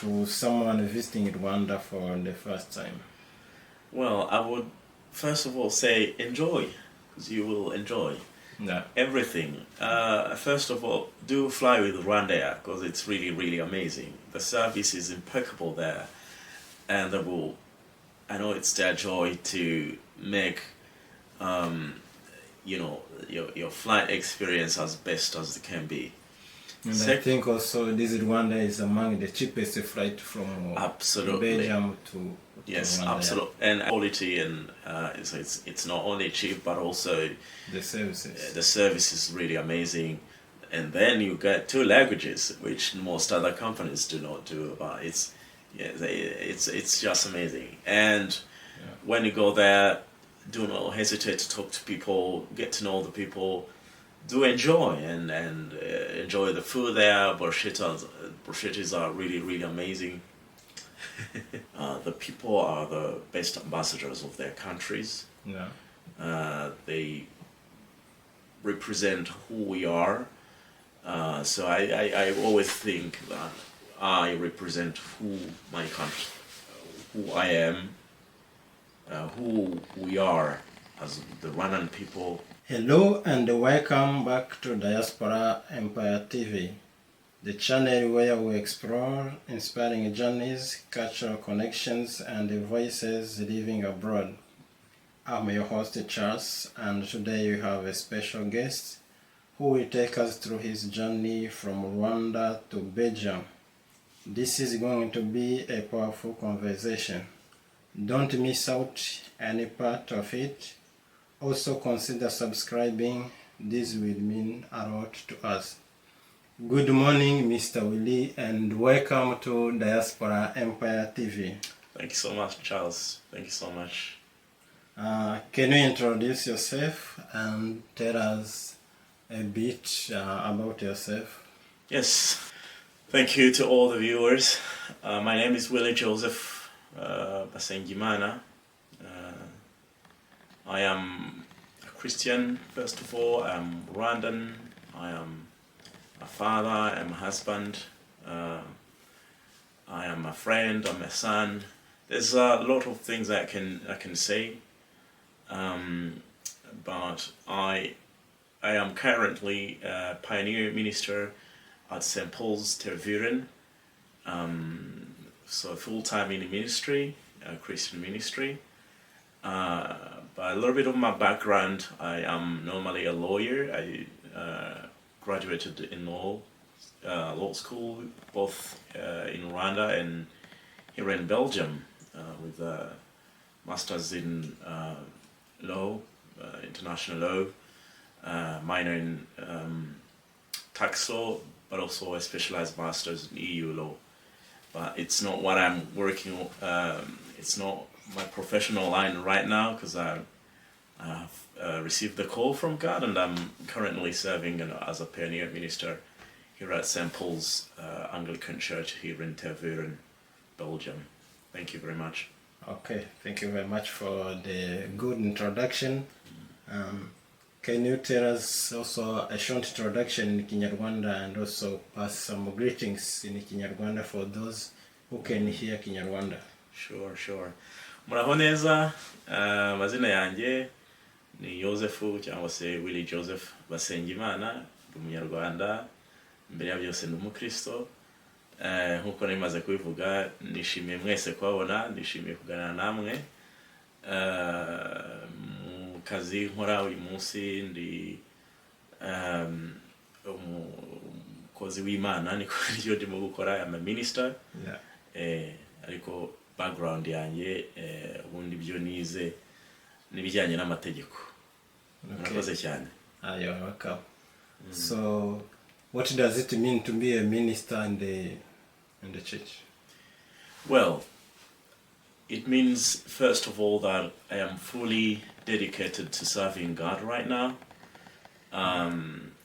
to someone visiting Rwanda for the first time? Well, I would first of all say enjoy, because you will enjoy everything. First of all, do fly with Rwanda because it's really, really amazing. The service is impeccable there, and I know it's their joy to make, your flight experience as best as it can be. And I think also this Rwanda is among the cheapest flight from Belgium to yes, Rwanda. Absolutely, and quality, and it's not only cheap but also the services. The service is really amazing, and then you get 2 languages, which most other companies do not do. But it's just amazing. And when you go there, do not hesitate to talk to people, get to know the people. Do enjoy and enjoy the food there. Bruschettas are really, really amazing. The people are the best ambassadors of their countries. They represent who we are. So I always think that I represent who my country, who I am, who we are as the Rwandan people. Hello and welcome back to Diaspora Empire TV, the channel where we explore inspiring journeys, cultural connections, and the voices living abroad. I'm your host Charles, and today we have a special guest who will take us through his journey from Rwanda to Belgium. This is going to be a powerful conversation. Don't miss out any part of it. Also consider subscribing. This will mean a lot to us. Good morning, Mr. Willy, and welcome to Diaspora Empire TV. Thank you so much, Charles. Thank you so much. Can you introduce yourself and tell us a bit about yourself? Yes. Thank you to all the viewers. My name is Willy Joseph Basengimana. I am a Christian, first of all. I am Rwandan. I am a father. I am a husband. I am a friend. I'm a son. There's a lot of things I can say. But I am currently a pioneer minister at St. Paul's Tervuren. So full-time in the ministry, Christian ministry. But a little bit of my background, I am normally a lawyer. I graduated in law school, both in Rwanda and here in Belgium, with a master's in law, international law, minor in tax law, but also a specialized master's in EU law. But it's not what I'm working on. It's not my professional line right now, because I have received the call from God, and I'm currently serving as a pioneer minister here at St. Paul's Anglican Church here in Tervuren, Belgium. Thank you very much. Okay, thank you very much for the good introduction. Can you tell us also a short introduction in Kinyarwanda and also pass some greetings in Kinyarwanda for those who can hear Kinyarwanda? Sure. Muraho neza, amazina yanjye ni Yosefu cyangwa se Willy Joseph Basengimana, ndi Umunyarwanda, mbere ya byose ndi Umukristo. Nkuko namaze kubivuga, nishimiye mwese kubabona, nishimiye kuganira namwe. Mu kazi nkora uyu munsi ndi umukozi w'Imana, niko ryo ndimo gukora, I'm a minister. Ariko background yanjye ubundi byo nize nibijyanye n'amategeko. Murakoze cyane. You're welcome. So what does it mean to be a minister in the church? Well, it means first of all that I am fully dedicated to serving God right now.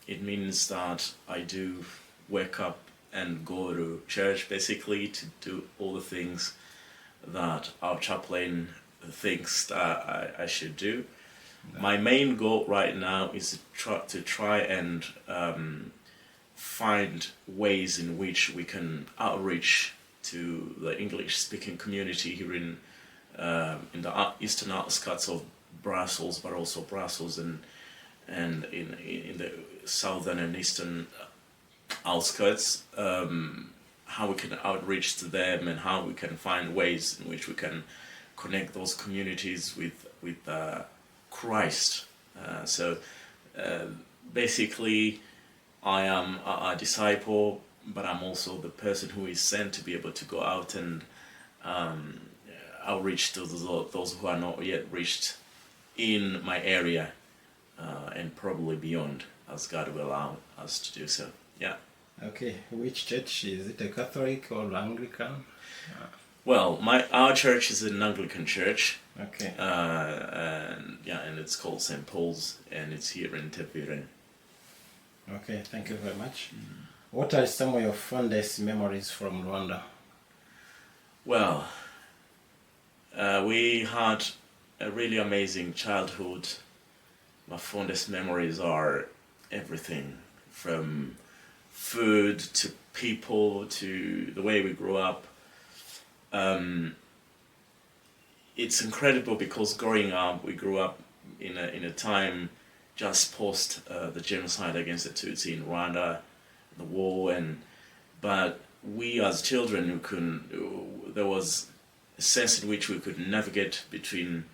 It means that I do wake up and go to church basically to do all the things that our chaplain thinks that I should do. My main goal right now is to try and find ways in which we can outreach to the English-speaking community here in the eastern outskirts of Brussels, but also Brussels and in the southern and eastern outskirts, how we can outreach to them and how we can find ways in which we can connect those communities with Christ. So basically, I am a disciple, but I'm also the person who is sent to be able to go out and outreach to those who are not yet reached in my area and probably beyond, as God will allow us to do so. Yeah. Okay, which church is it? A Catholic or Anglican? Well, our church is an Anglican church. Okay. And it's called St. Paul's, and it's here in Tepire. Okay, thank you very much. What are some of your fondest memories from Rwanda? Well, we had a really amazing childhood. My fondest memories are everything from food to people to the way we grew up. It's incredible because growing up, we grew up in a time just post the genocide against the Tutsi in Rwanda, the war, but we as children there was a sense in which we could navigate between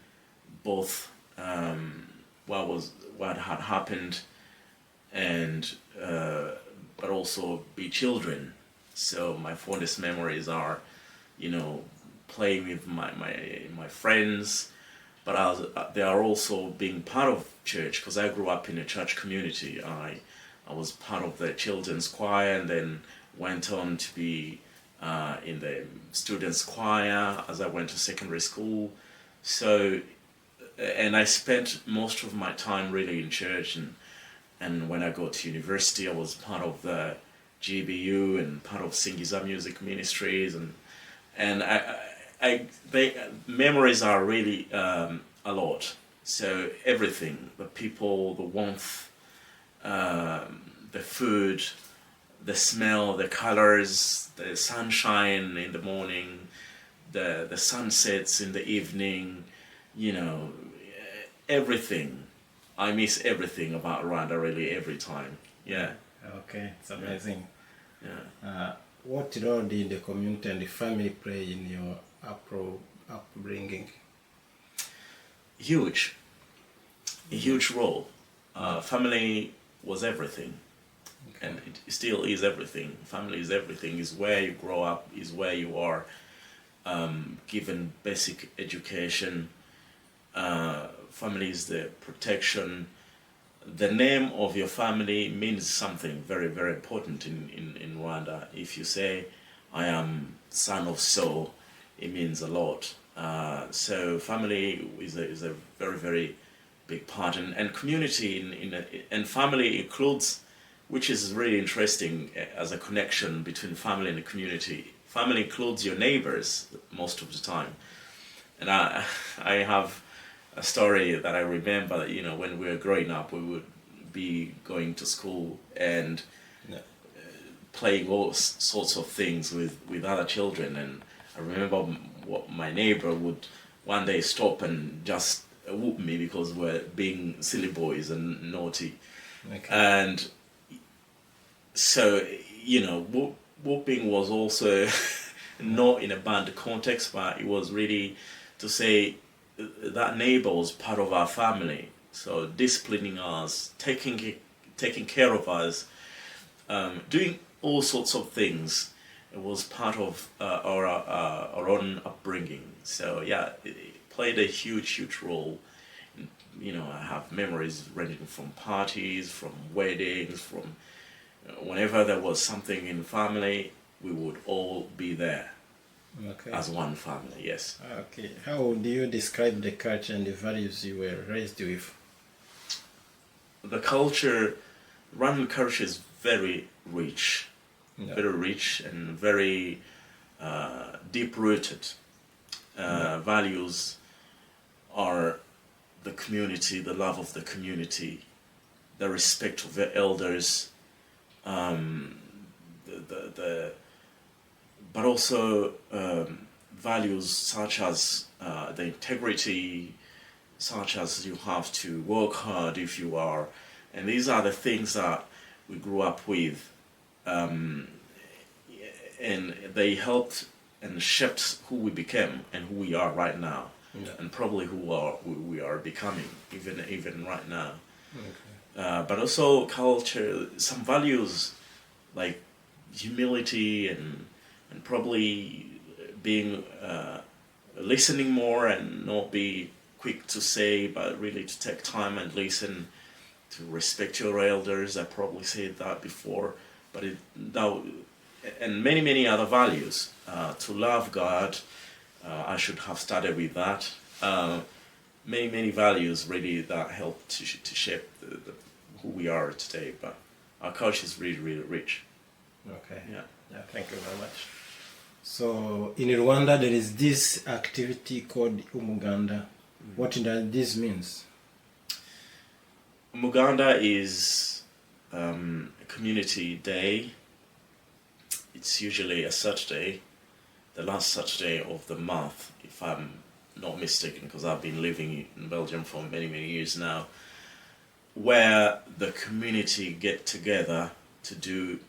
both what had happened and but also be children. So my fondest memories are, playing with my friends, but they are also being part of church, because I grew up in a church community. I was part of the children's choir and then went on to be in the students' choir as I went to secondary school. So, and I spent most of my time really in church, and when I got to university, I was part of the GBU and part of Singiza Music Ministries, and memories are really a lot. So everything, the people, the warmth, the food, the smell, the colors, the sunshine in the morning, the sunsets in the evening, everything. I miss everything about Rwanda really every time. Yeah. Okay, it's amazing. Yeah. What role did the community and the family play in your upbringing? Huge. A huge role. Family was everything. Okay. And it still is everything. Family is everything. Is where you grow up, is where you are given basic education. Family is the protection. The name of your family means something very, very important in Rwanda. If you say, I am son of so, it means a lot. So family is a very, very big part. And community and family includes, which is really interesting as a connection between family and the community. Family includes your neighbors most of the time. And I have a story that I remember that, when we were growing up, we would be going to school and playing all sorts of things with other children. And I remember what my neighbor would one day stop and just whoop me because we're being silly boys and naughty. Okay. And so, whooping was also not in a bad context, but it was really to say that neighbor was part of our family. So disciplining us, taking care of us, doing all sorts of things. It was part of our own upbringing. So yeah, it played a huge role. I have memories ranging from parties, from weddings, from whenever there was something in family, we would all be there. Okay. As one family, yes. Okay. How do you describe the culture and the values you were raised with? The culture, Rwandan culture is very rich. Yeah. Very rich and very deep-rooted. Values are the community, the love of the community, the respect but also values such as the integrity, such as you have to work hard if you are, and these are the things that we grew up with, and they helped and shaped who we became and who we are right now, and probably we are becoming even right now. Okay. But also culture, some values like humility and probably being listening more and not be quick to say, but really to take time and listen, to respect your elders. I probably said that before, but and many other values. To love God, I should have started with that. Many values really that help to shape who we are today. But our culture is really rich. Okay. Yeah. Thank you very much. So in Rwanda there is this activity called Umuganda. What does this means? Umuganda is a community day. It's usually a Saturday, the last Saturday of the month, if I'm not mistaken, because I've been living in Belgium for many years now, where the community get together to do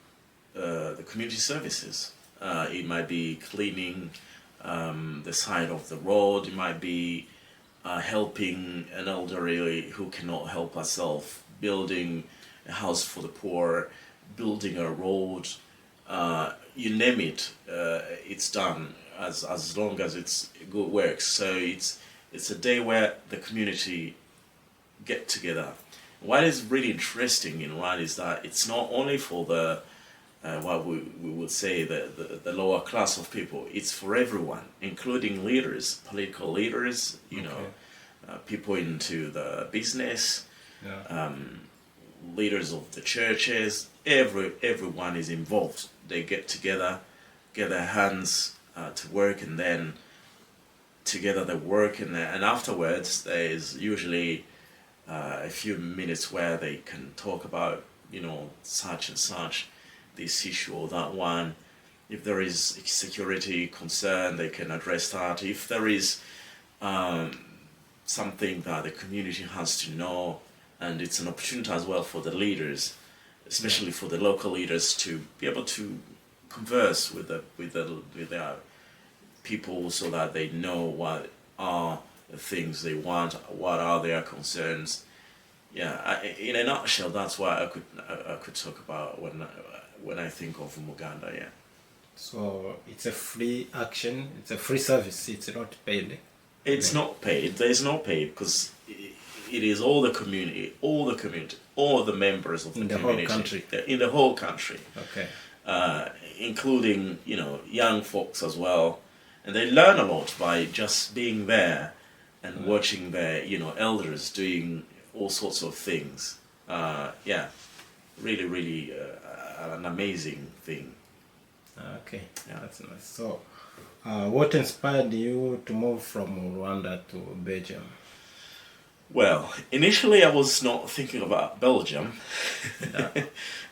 the community services. It might be cleaning the side of the road, it might be helping an elderly who cannot help herself, building a house for the poor, building a road, you name it, it's done as long as it's good work. So it's a day where the community get together. What is really interesting in Rwanda is that it's not only for the what we would say the lower class of people. It's for everyone, including leaders, political leaders, you know, people into the business, leaders of the churches. Everyone is involved. They get together, get their hands to work, and then together they work, and afterwards there is usually a few minutes where they can talk about, you know, such and such, this issue or that one. If there is security concern, they can address that. If there is something that the community has to know, and it's an opportunity as well for the leaders, especially for the local leaders, to be able to converse with their people, so that they know what are the things they want, what are their concerns. Yeah, in a nutshell, that's what I could talk about when I think of Umuganda. Yeah. So it's a free action. It's a free service. It's not paid. It's not paid. There's no paid, because it is all the community, all the members of the community. Whole country. In the whole country. Okay. Including, you know, young folks as well. And they learn a lot by just being there and watching their, you know, elders doing all sorts of things. Yeah, really an amazing thing. Okay, yeah. That's nice. So, what inspired you to move from Rwanda to Belgium? Well, initially I was not thinking about Belgium.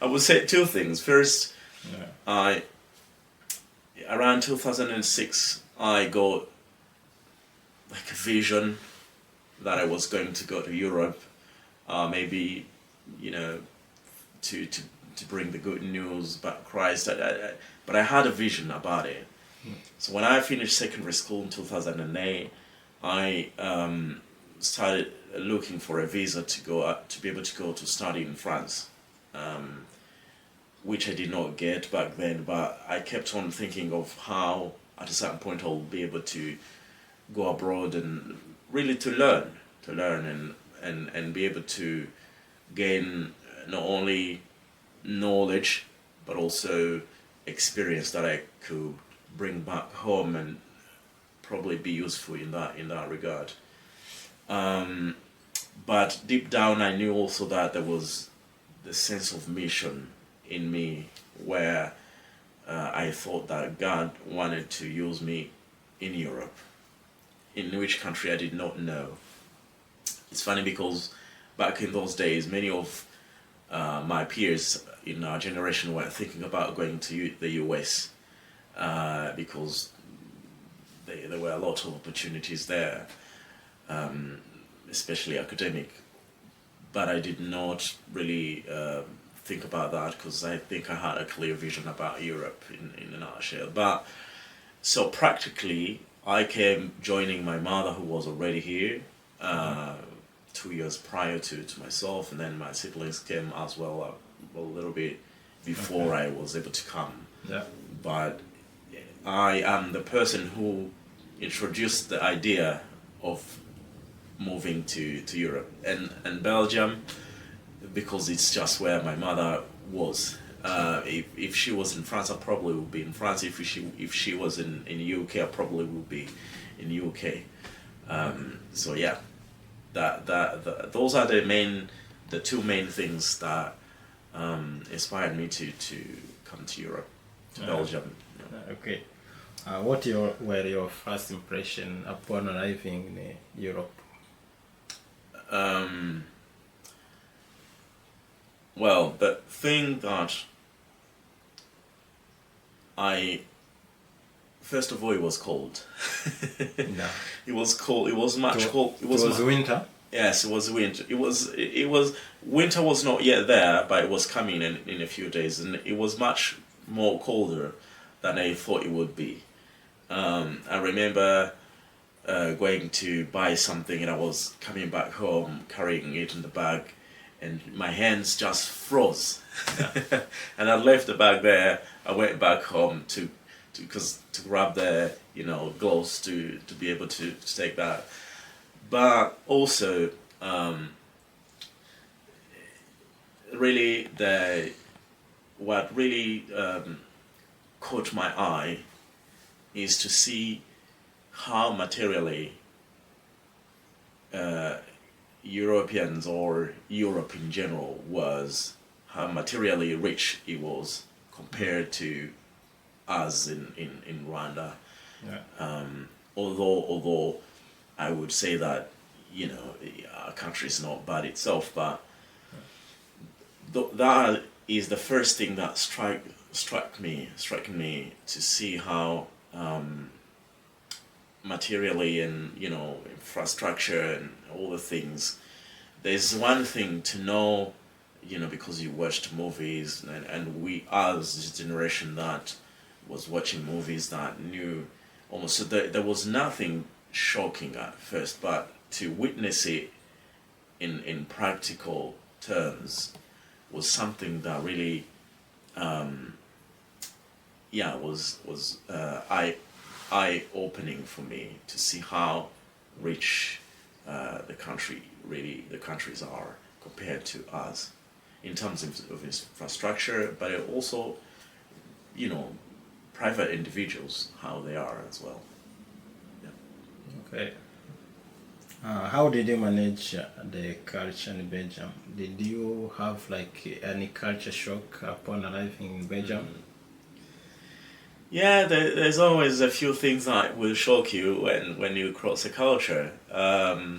I would say two things. First, around 2006, I got like a vision that I was going to go to Europe, maybe, you know, to bring the good news about Christ. But I had a vision about it. So when I finished secondary school in 2008, I started looking for a visa to be able to go to study in France, which I did not get back then. But I kept on thinking of how at a certain point I'll be able to go abroad and really to learn and be able to gain not only knowledge but also experience that I could bring back home and probably be useful in that regard. But deep down I knew also that there was the sense of mission in me, where I thought that God wanted to use me in Europe, in which country I did not know. It's funny because back in those days, many of my peers in our generation were thinking about going to the US. because there were a lot of opportunities there, especially academic. But I did not really think about that because I think I had a clear vision about Europe in a nutshell. But so practically, I came joining my mother who was already here 2 years prior to myself, and then my siblings came as well a little bit before I was able to come. Yeah. But I am the person who introduced the idea of moving to Europe and Belgium, because it's just where my mother was. If she was in France, I probably would be in France. If she was in UK, I probably would be in UK. So yeah, those are the two main things that inspired me to come to Europe, to Belgium. Okay. Were your first impression upon arriving in Europe? Well, the thing that first of all, it was cold. No. It was cold. It was much cold. It was winter. Yes, it was winter. It was winter was not yet there, but it was coming in a few days, and it was much more colder than I thought it would be. I remember going to buy something, and I was coming back home carrying it in the bag, and my hands just froze. And I left the bag there. I went back home to grab the gloves to be able to take that. But also, really, what really caught my eye is to see how materially Europeans, or Europe in general, was, how materially rich it was compared to us in Rwanda. Yeah. Although I would say that our country is not bad itself, but that is the first thing that struck me to see how materially and infrastructure and all the things. There's one thing to know, because you watched movies, and we, as this generation that was watching movies, that knew almost, so there was nothing shocking at first, but to witness it in practical terms was something that really was eye-opening for me, to see how rich the countries are compared to us in terms of infrastructure, but also private individuals, how they are as well. Okay. How did you manage the culture in Belgium? Did you have any culture shock upon arriving in Belgium? Yeah, there's always a few things that will shock you when you cross a culture. Yeah.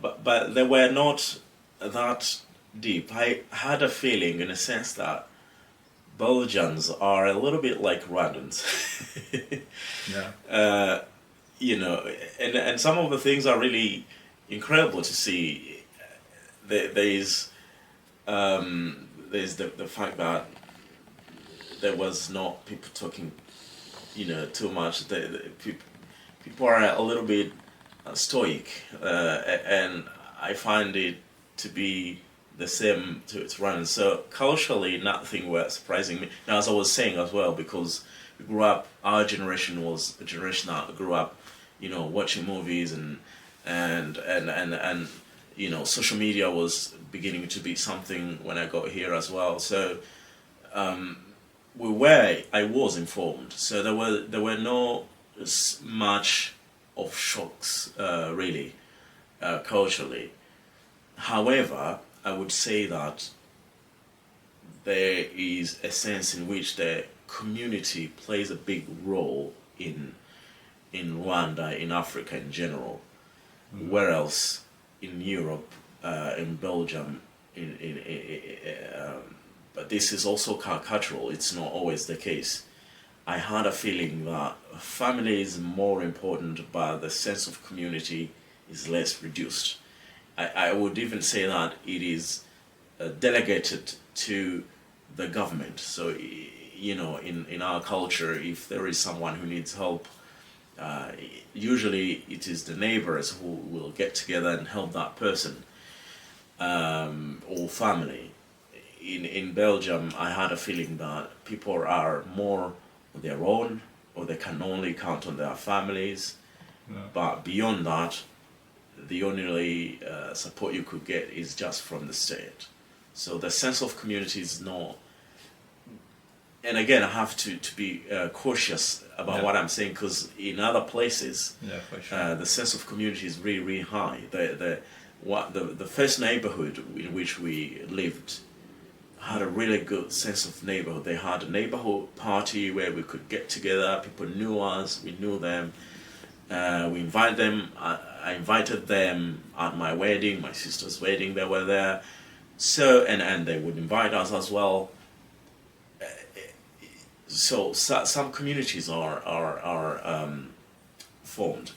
But they were not that deep. I had a feeling, in a sense, that Belgians are a little bit like Rwandans. Yeah. And some of the things are really incredible to see. There's the fact that there was not people talking, too much. People are a little bit stoic, and I find it to be the same to Rwanda. So culturally, nothing was surprising me. Now, as I was saying as well, because we grew up, our generation was a generation that grew up, watching movies and social media was beginning to be something when I got here as well. So I was informed. So there were no much of shocks really culturally. However, I would say that there is a sense in which the community plays a big role in Rwanda, in Africa in general, whereas in Europe, in Belgium, but this is also cultural. It's not always the case. I had a feeling that family is more important, but the sense of community is less reduced. I would even say that it is delegated to the government. So, you know, in our culture, if there is someone who needs help, usually it is the neighbors who will get together and help that person, or family. In Belgium, I had a feeling that people are more on their own, or they can only count on their families. No. But beyond that, the only support you could get is just from the state. So the sense of community is not. And again, I have to be cautious about what I'm saying, because in other places, for sure. the sense of community is really, really high. The first neighborhood in which we lived had a really good sense of neighborhood. They had a neighborhood party where we could get together. People knew us, we knew them. We invited them. I invited them at my wedding, my sister's wedding. They were there. So and they would invite us as well. So some communities are formed,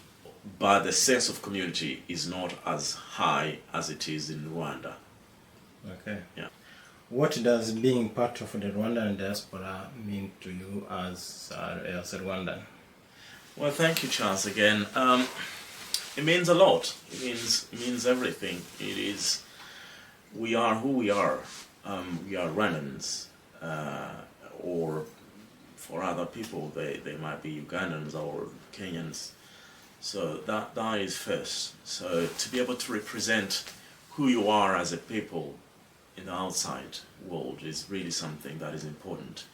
but the sense of community is not as high as it is in Rwanda. Okay. Yeah. What does being part of the Rwandan diaspora mean to you as a Rwandan? Well, thank you, Charles. Again, it means a lot. It means everything. It is. We are who we are. We are Rwandans, or for other people, they might be Ugandans or Kenyans. So that is first. So to be able to represent who you are as a people in the outside world is really something that is important.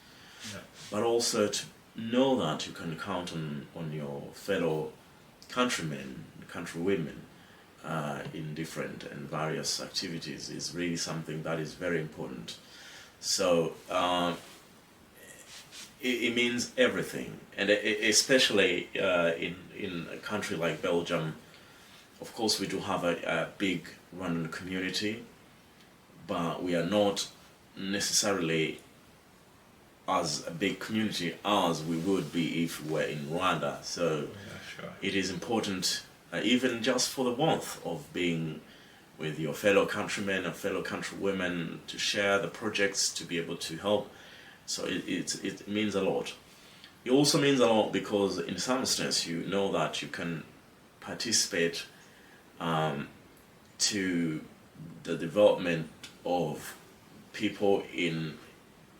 Yeah. But also to know that you can count on your fellow countrymen, countrywomen in different and various activities is really something that is very important. So it means everything, and especially in a country like Belgium. Of course, we do have a big Rwandan community, but we are not necessarily as a big community as we would be if we were in Rwanda. So Sure. it is important, even just for the warmth of being with your fellow countrymen and fellow countrywomen, to share the projects, to be able to help. So it means a lot. It also means a lot because in some sense you know that you can participate to the development of people in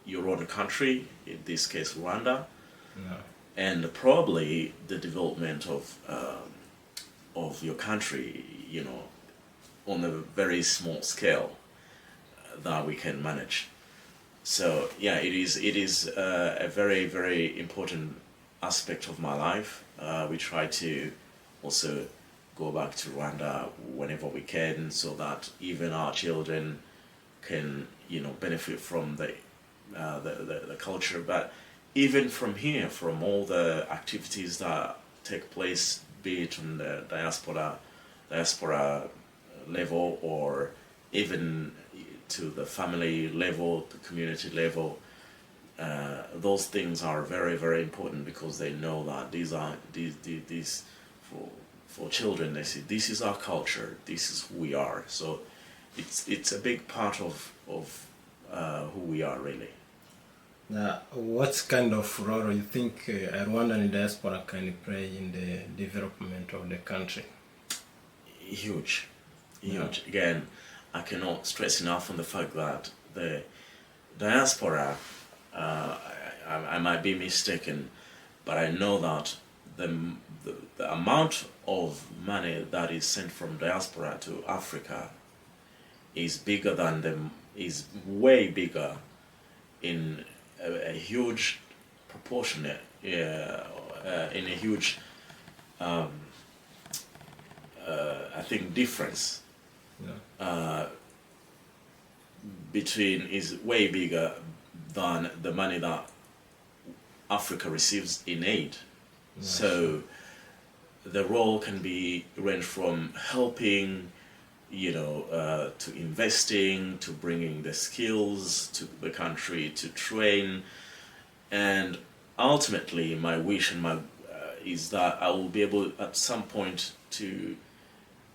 your own country, in this case Rwanda, and probably the development of your country, you know, on a very small scale that we can manage. So yeah, it is a very, very important aspect of my life. We try to also go back to Rwanda whenever we can, so that even our children can, you know, benefit from the culture. But even from here, from all the activities that take place, be it on the diaspora level, or even to the family level, the community level, those things are very, very important, because they know that these for children, they say this is our culture, this is who we are. So it's a big part of who we are, really. Now, what kind of role you think a Rwandan diaspora can play in the development of the country? Huge. Yeah. Again, I cannot stress enough on the fact that the diaspora, I might be mistaken, but I know that the amount of money that is sent from diaspora to Africa is way bigger in a huge proportionate, in a huge, I think, difference. Yeah. Between is way bigger than the money that Africa receives in aid. Yeah, so the role can be range from helping to investing, to bringing the skills to the country, to train, and ultimately my wish and my is that I will be able at some point to,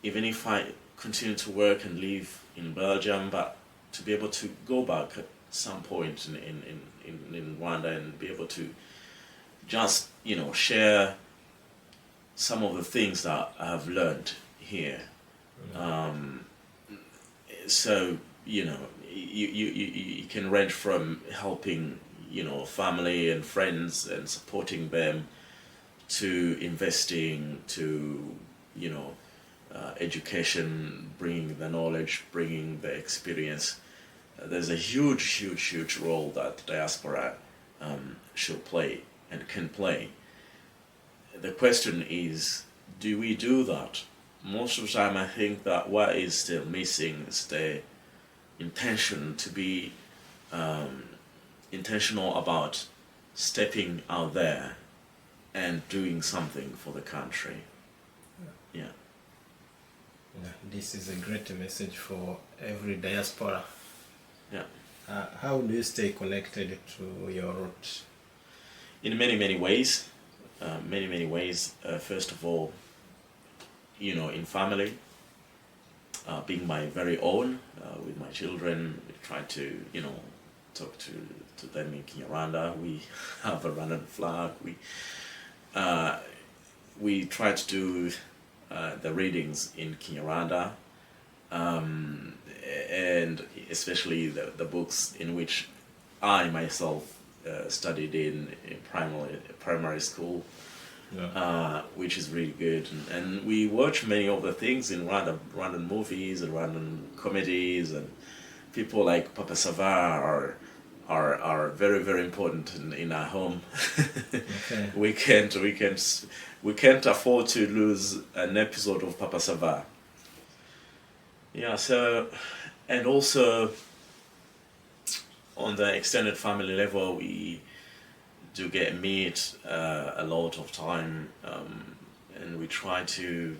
even if I continue to work and live in Belgium, but to be able to go back at some point in Rwanda and be able to just, share some of the things that I have learned here. So, you can range from helping, family and friends and supporting them, to investing, to, education, bringing the knowledge, bringing the experience. There's a huge role that diaspora should play and can play. The question is, do we do that? Most of the time I think that what is still missing is the intention to be intentional about stepping out there and doing something for the country. Yeah. This is a great message for every diaspora. Yeah. How do you stay connected to your roots? In many ways. Many ways. First of all, in family, being my very own, with my children, we try to, talk to them in Kinyarwanda. We have a Rwandan flag. We try to do the readings in Kinyarwanda, and especially the books in which I myself studied in primary school, which is really good. And we watch many of the things in Rwandan movies and Rwandan comedies, and people like Papa Sava are very important in our home. Okay. we can't afford to lose an episode of Papa Sava. Yeah, so, and also on the extended family level, we do get meet a lot of time, and we try to,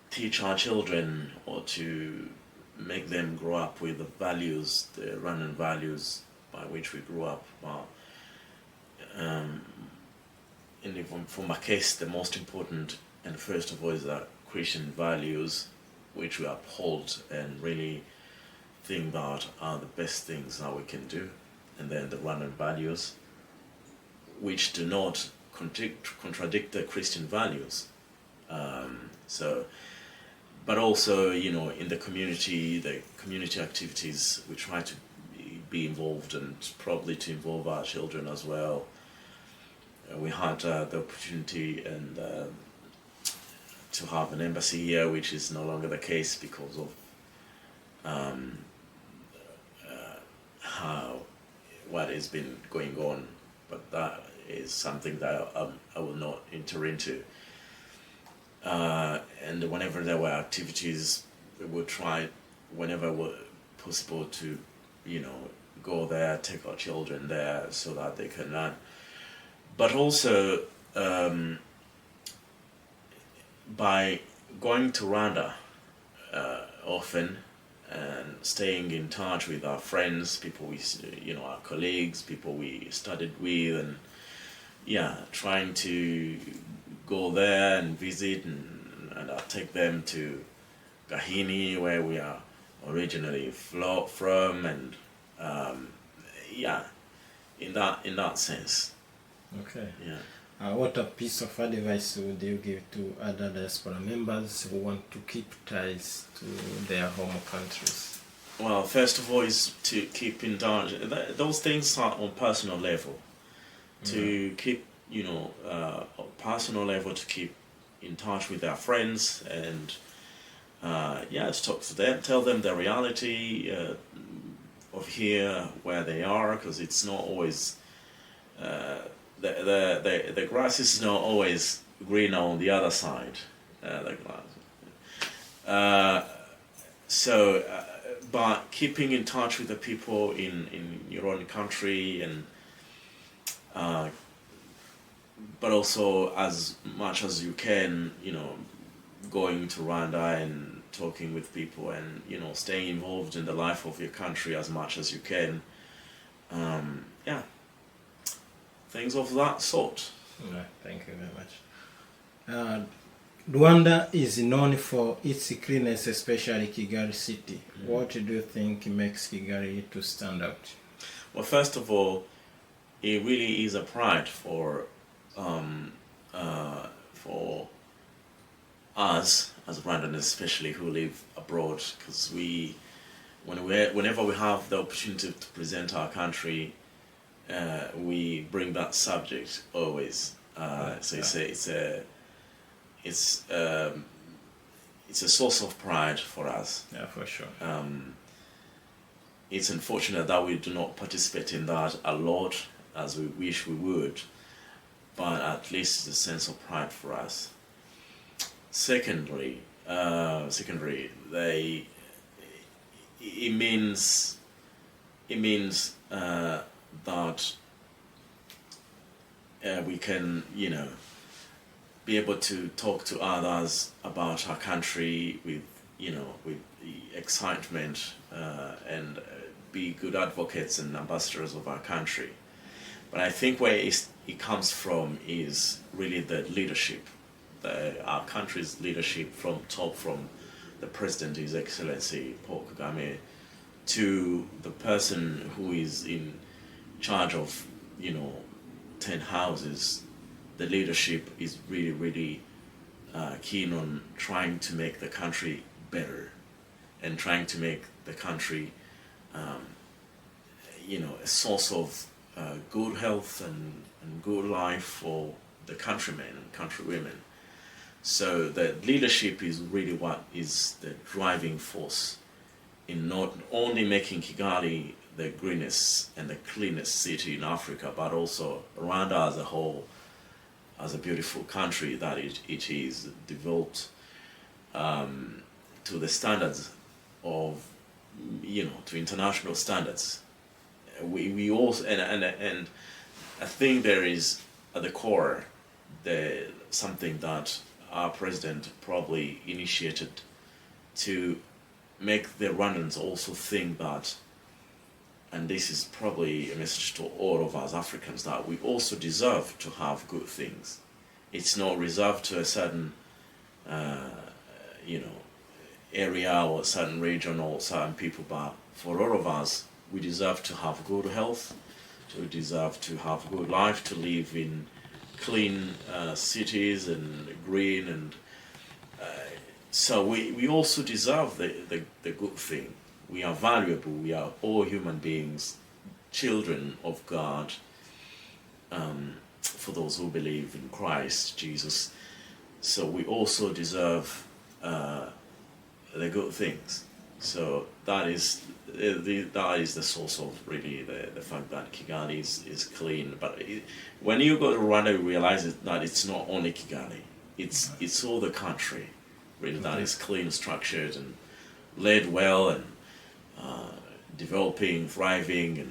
teach our children, or to make them grow up with the values, the Rwandan values by which we grew up. And for my case, the most important and first of all is that Christian values, which we uphold and really think that are the best things that we can do, and then the Rwandan values, which do not contradict the Christian values. But also, in the community activities, we try to be involved, and probably to involve our children as well. We had the opportunity and to have an embassy here, which is no longer the case because of what has been going on. But that is something that I will not enter into. And whenever there were activities, we would try, whenever possible, to, go there, take our children there so that they can learn. But also, by going to Rwanda often and staying in touch with our friends, people our colleagues, people we studied with, and trying to go there and visit, and I'll take them to Gahini, where we are originally from, and in that sense. Okay. Yeah. What a piece of advice would you give to other diaspora members who want to keep ties to their home countries? Well, first of all, is to keep in touch. Those things are on personal level. To keep, on personal level, to keep in touch with their friends, and to talk to them, tell them the reality of here, where they are, because it's not always the grass is not always greener on the other side. But keeping in touch with the people in your own country, and but also as much as you can, going to Rwanda and talking with people and, staying involved in the life of your country as much as you can. Yeah, things of that sort. Thank you very much. Rwanda is known for its cleanliness, especially Kigali city. What do you think makes Kigali to stand out? Well, first of all, it really is a pride for us as Rwandans, especially who live abroad, because whenever we have the opportunity to present our country, we bring that subject always. So it's a source of pride for us. Yeah, for sure. It's unfortunate that we do not participate in that a lot as we wish we would, but at least it's a sense of pride for us. Secondly, it means that we can, be able to talk to others about our country with excitement and be good advocates and ambassadors of our country. But I think where it comes from is really the leadership, our country's leadership from the President, His Excellency Paul Kagame, to the person who is in charge of 10 houses. The leadership is really, really keen on trying to make the country better and trying to make the country, a source of good health and good life for the countrymen and countrywomen. So the leadership is really what is the driving force in not only making Kigali the greenest and the cleanest city in Africa, but also Rwanda as a whole, as a beautiful country that it is developed to the standards of, to international standards. We also, and I think there is at the core something that our president probably initiated to make the Rwandans also think that, and this is probably a message to all of us Africans, that we also deserve to have good things. It's not reserved to a certain, area or a certain region or certain people, but for all of us, we deserve to have good health, we deserve to have good life, to live in clean cities and green, and so we also deserve the good thing. We are valuable, we are all human beings, children of God, for those who believe in Christ Jesus. So we also deserve the good things. So that is the source of really the fact that Kigali is clean. But when you go to Rwanda, you realize that it's not only Kigali, it's all the country really that is clean, structured, and led well, and developing, thriving,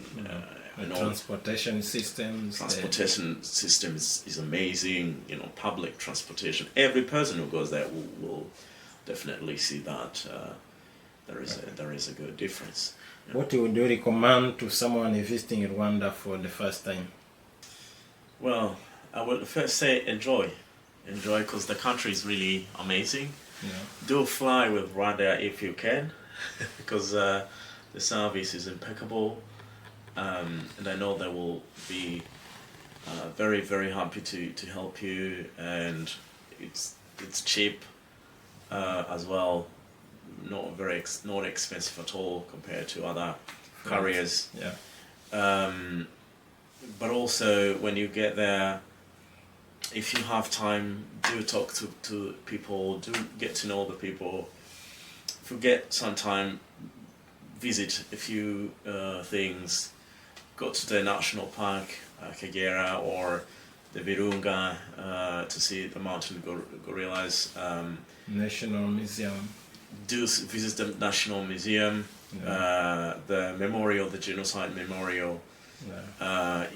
and all. Transportation systems. Transportation system is amazing. Public transportation. Every person who goes there will definitely see that there is a good difference. What would you recommend to someone visiting Rwanda for the first time? Well, I would first say enjoy, because the country is really amazing. Yeah. Do fly with Rwanda if you can, because the service is impeccable, and I know they will be very, very happy to help you, and it's cheap as well. Not expensive at all compared to other carriers. Yeah. But also when you get there, if you have time, do talk to people, do get to know the people. If you get some time, visit a few things. Go to the national park, Kagera, or the Virunga to see the mountain gorillas. National Museum. Do visit the National Museum, the memorial, the genocide memorial. Yeah.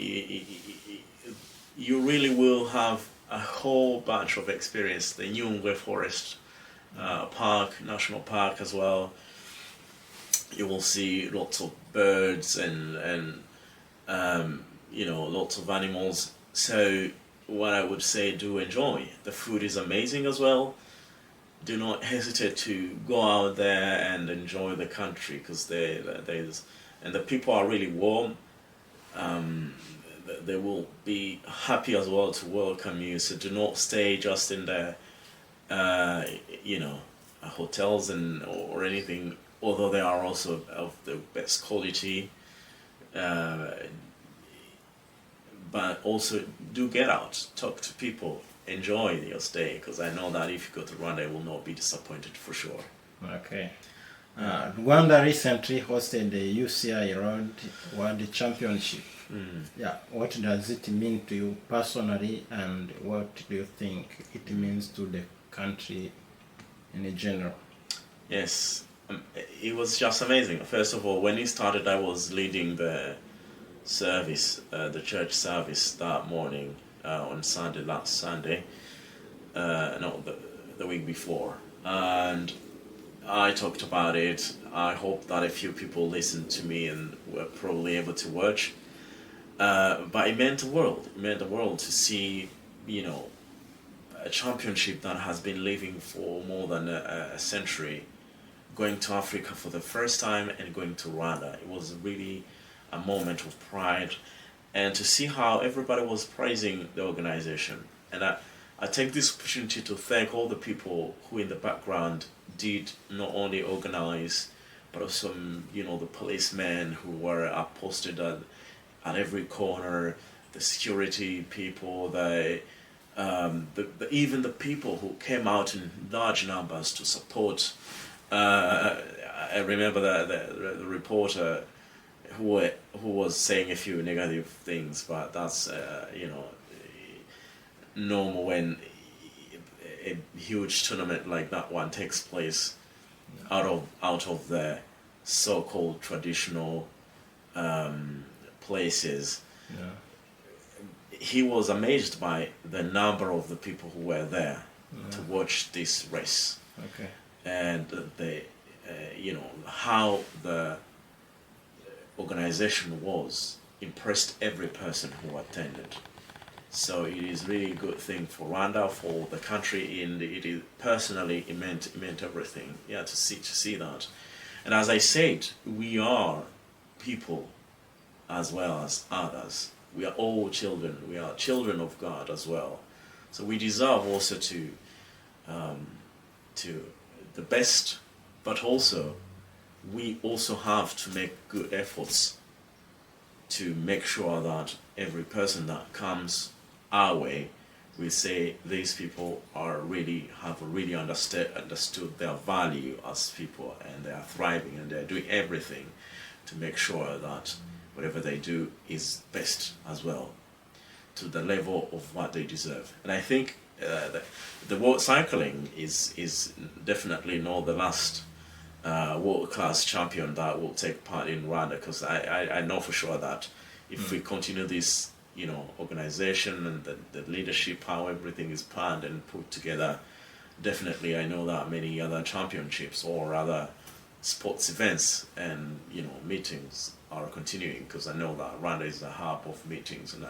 you really will have a whole bunch of experience. The Nyungwe Forest Park, National Park as well. You will see lots of birds and lots of animals. So what I would say, do enjoy. The food is amazing as well. Do not hesitate to go out there and enjoy the country, because the people are really warm. They will be happy as well to welcome you. So do not stay just in the hotels or anything. Although they are also of the best quality, but also do get out, talk to people, enjoy your stay, because I know that if you go to Rwanda, you will not be disappointed for sure. Okay. Rwanda recently hosted the UCI World Championship. Yeah, what does it mean to you personally, and what do you think it means to the country in general? Yes, it was just amazing. First of all, when it started, I was leading the service, the church service that morning on Sunday, last Sunday, the week before, and I talked about it. I hope that a few people listened to me and were probably able to watch. But it meant the world. It meant the world to see, a championship that has been living for more than a century, going to Africa for the first time and going to Rwanda. It was really a moment of pride, and to see how everybody was praising the organization. And I take this opportunity to thank all the people who in the background did not only organize, but also, the policemen who were posted at every corner, the security people, even the people who came out in large numbers to support. I remember the reporter who was saying a few negative things, but that's normal when a huge tournament like that one takes place out of the so-called traditional places. Yeah. He was amazed by the number of the people who were there to watch this race. Okay. And how the organization impressed every person who attended. So it is really a good thing for Rwanda, for the country, and it meant everything. Yeah, to see that. And as I said, we are people as well as others. We are all children. We are children of God as well. So we deserve also to the best, but also we also have to make good efforts to make sure that every person that comes our way, we say these people have really understood their value as people, and they are thriving and they're doing everything to make sure that whatever they do is best as well, to the level of what they deserve. And I think the world cycling is definitely not the last world-class champion that will take part in Rwanda, because I know for sure that if we continue this organization and the leadership, how everything is planned and put together, definitely I know that many other championships or other sports events and meetings are continuing, because I know that Rwanda is the hub of meetings and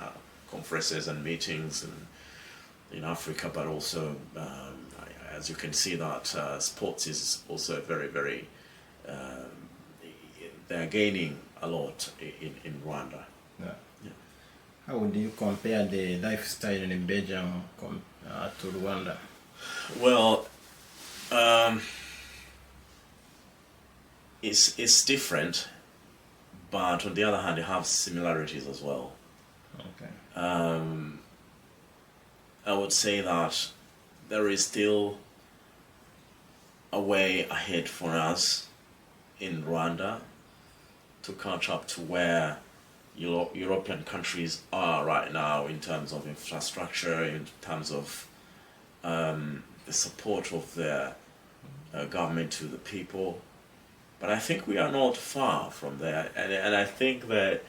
conferences and meetings in Africa, but also as you can see that sports is also very, very they are gaining a lot in Rwanda. Yeah. Yeah. How would you compare the lifestyle in Belgium to Rwanda? Well, it's different, but on the other hand, it has similarities as well. Okay. I would say that there is still a way ahead for us in Rwanda to catch up to where European countries are right now in terms of infrastructure, in terms of the support of their government to the people. But I think we are not far from there, and I think that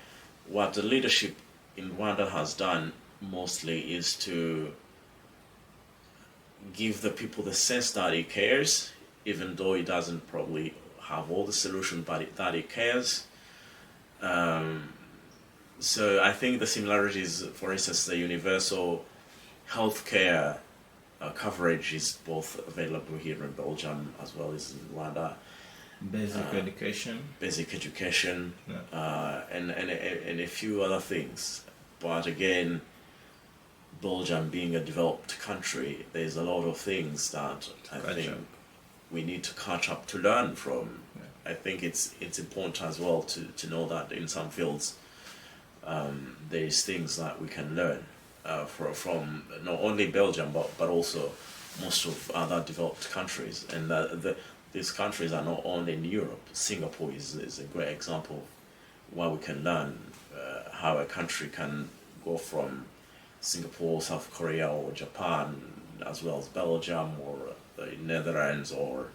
what the leadership in Rwanda has done mostly is to give the people the sense that he cares, even though he doesn't probably have all the solutions, but that he cares. So I think the similarities, for instance, the universal healthcare coverage is both available here in Belgium as well as in Rwanda. Basic education. Basic education, Yeah. and a few other things. But again, Belgium being a developed country, there's a lot of things that I think we need to catch up to learn from. Yeah. I think it's important as well to know that in some fields there's things that we can learn from not only Belgium but also most of other developed countries, and these countries are not only in Europe. Singapore is a great example where we can learn how a country can go from Singapore, South Korea, or Japan, as well as Belgium, or the Netherlands, or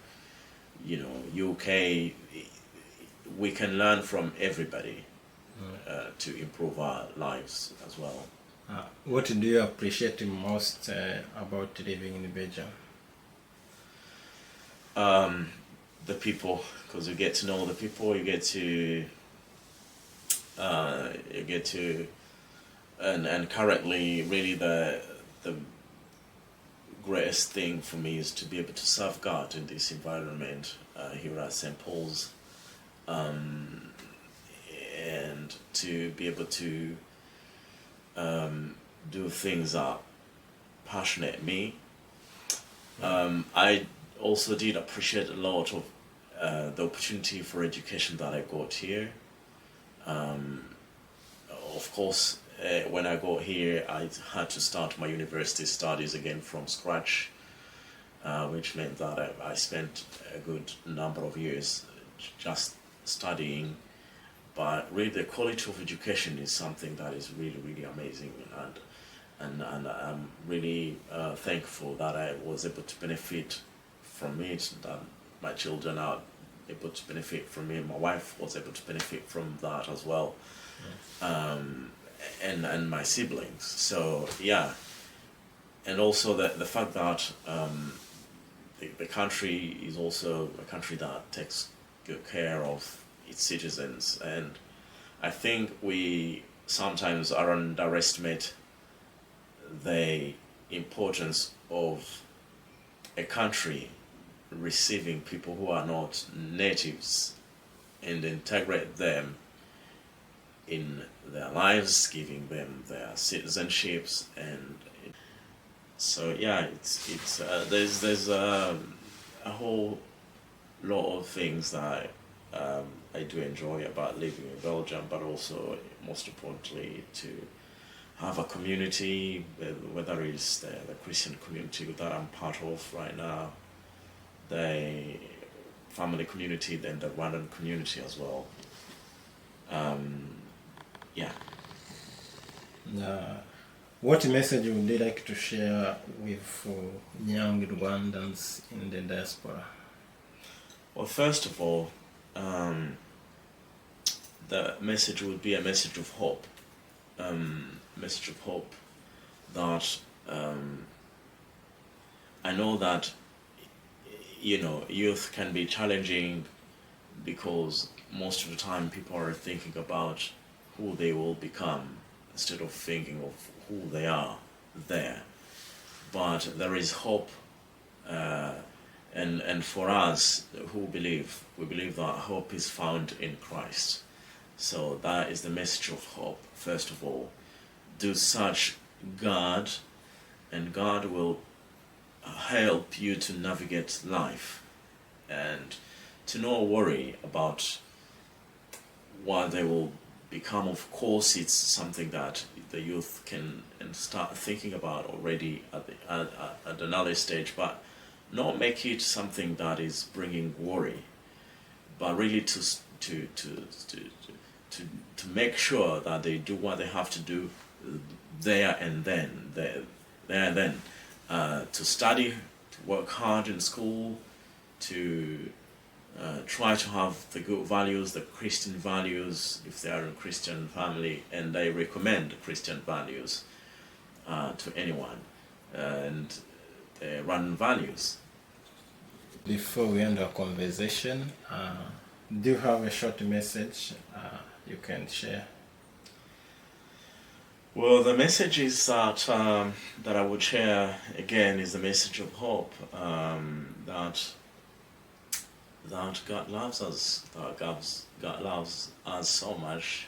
UK. We can learn from everybody to improve our lives as well. What do you appreciate most about living in Belgium? The people, because you get to know the people, you get to and currently really the greatest thing for me is to be able to serve God in this environment here at St. Paul's, and to be able to do things that passionate me. I also did appreciate a lot of the opportunity for education that I got here. Of course, when I got here, I had to start my university studies again from scratch, which meant that I spent a good number of years just studying. But really, the quality of education is something that is really, really amazing, and I'm really thankful that I was able to benefit from it, that my children are able to benefit from it, my wife was able to benefit from that as well. And my siblings. So yeah, and also the fact that the country is also a country that takes good care of its citizens, and I think we sometimes underestimate the importance of a country receiving people who are not natives and integrate them in their lives, giving them their citizenships, and so yeah, it's there's a whole lot of things that I do enjoy about living in Belgium, but also most importantly to have a community, whether it's the Christian community that I'm part of right now, the family community, then the Rwandan community as well. Yeah. What message would you like to share with young Rwandans in the diaspora? Well, first of all, the message would be a message of hope. Message of hope that I know that youth can be challenging because most of the time people are thinking about who they will become instead of thinking of who they are there. But there is hope, and for us who believe, we believe that hope is found in Christ. So that is the message of hope. First of all, do search God, and God will help you to navigate life and to not worry about what they will become. Of course, it's something that the youth can start thinking about already at an early stage, but not make it something that is bringing worry, but really to make sure that they do what they have to do there and then, to study, to work hard in school, to try to have the good values, the Christian values, if they are in a Christian family, and they recommend Christian values, to anyone, and they run values. Before we end our conversation, do you have a short message you can share? Well, the message is that that I would share again is the message of hope, that God loves us, that God loves us so much,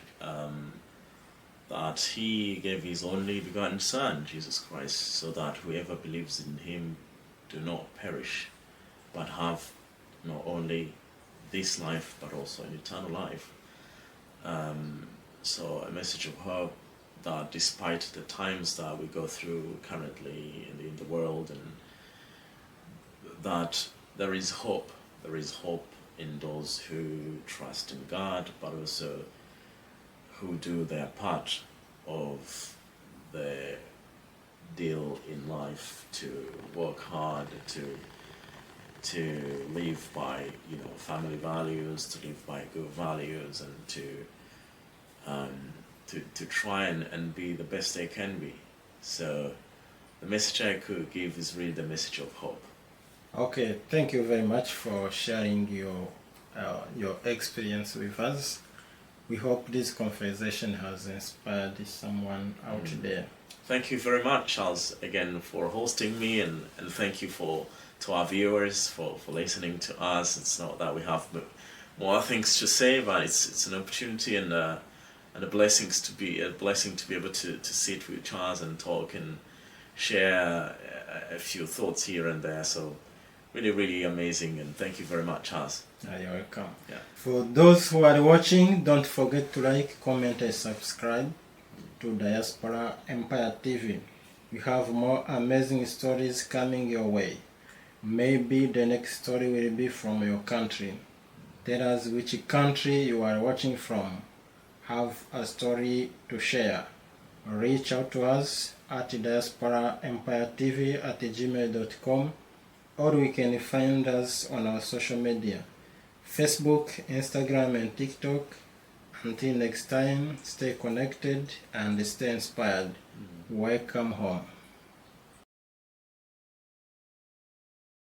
that He gave His only begotten Son, Jesus Christ, so that whoever believes in Him do not perish, but have not only this life, but also an eternal life. So a message of hope that despite the times that we go through currently in the world, and that there is hope in those who trust in God, but also who do their part of the deal in life to work hard, to live by family values, to live by good values, and to try and be the best they can be. So the message I could give is really the message of hope. Okay, thank you very much for sharing your experience with us. We hope this conversation has inspired someone out there. Thank you very much, Charles, again for hosting me, and thank you to our viewers for listening to us. It's not that we have more things to say, but it's an opportunity and a blessing to be able to sit with Charles and talk and share a few thoughts here and there. So really, really amazing, and thank you very much, Charles. You're welcome. Yeah. For those who are watching, don't forget to like, comment and subscribe to Diaspora Empire TV. We have more amazing stories coming your way. Maybe the next story will be from your country. Tell us which country you are watching from. Have a story to share. Reach out to us at diasporaempiretv@gmail.com, or we can find us on our social media, Facebook, Instagram and TikTok. Until next time, stay connected and stay inspired. Welcome home.